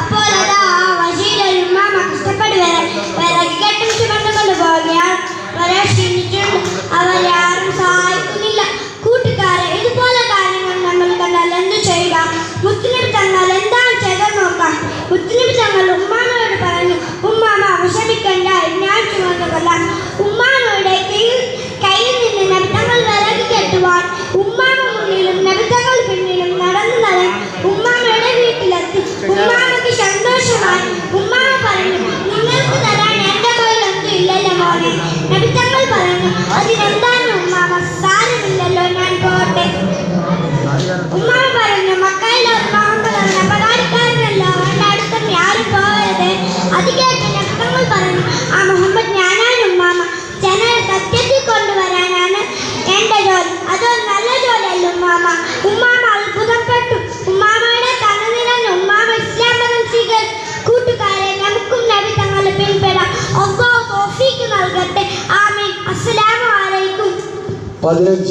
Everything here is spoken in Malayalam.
അപ്പോൾ അതാ വഴിയിലൊരു ഉമ്മാമ കഷ്ടപ്പെട്ട് വിറകിക്കെട്ടും ചുമന്നുകൊണ്ട് പോവുകയാണ്. വരെ ക്ഷീണിച്ചിട്ടുണ്ട്. അവരെ ആരും സഹായിക്കുന്നില്ല. കൂട്ടുകാരെ, ഇതുപോലെ കാര്യങ്ങൾ നമ്മൾ കണ്ടാൽ എന്ത് ചെയ്യുക? മുത്തുനബി തങ്ങൾ എന്താണ് ചെയ്തെന്ന് നോക്കാം. മുത്തുനബി തങ്ങൾ ഉമ്മാമയോട് പറഞ്ഞു, ഉമ്മാമ വിഷമിക്കണ്ട, ഞാൻ ചുമന്നുകൊള്ളാം. ഉമ്മാമയുടെ കയ്യിൽ നിന്ന് നബി തങ്ങൾ വിറക് കെട്ടുവാൻ ഉമ്മാമ മുന്നിലും നബി തങ്ങൾ പിന്നിലും നടന്നു നടൻ ഉമ്മാമയുടെ വീട്ടിലെത്തി. ഉമ്മാമയ്ക്ക് സന്തോഷമായി. ഉമ്മാമ പറഞ്ഞു, നിങ്ങൾക്ക് തരാൻ എന്റെ കയ്യിലൊന്നും ഇല്ലല്ലോ മോനെ. നബി തങ്ങൾ പറഞ്ഞു, അതിനെന്താണ് ഉമ്മാമ, സാരമില്ലല്ലോ, ഞാൻ പോട്ടെ. ഉമ്മാമ പറഞ്ഞു, മക്കയിലെ മുഹമ്മദ് അപകാരക്കാരനല്ലോ, അവന്റെ അടുത്തൊന്നും ആരും പോകരുത്. അത് കേട്ട് നബി തങ്ങൾ പറഞ്ഞു, ആ മുഹമ്മദ് ഞാനാണ് ഉമ്മാമ. ജനരെ സത്യത്തിൽ കൊണ്ടുവരാനാണ് എന്റെ ജോലി. അതൊരു നല്ല ജോലിയല്ല ഉമ്മാമ. ഉമ്മാമ അത്ഭുതപ്പെട്ടു. ഉമ്മാമയുടെ കണ്ണു നിറഞ്ഞു. ഉമ്മാമ ഇസ്ലാം മതം സ്വീകരിച്ചു. കൂട്ടുകാരെ, നമുക്കും നബി തങ്ങളെ പിൻപെടാം. അല്ലാഹു തൗഫീഖ് നൽകട്ടെ. ആമീൻ. അസ്സലാമു അലൈക്കും. 15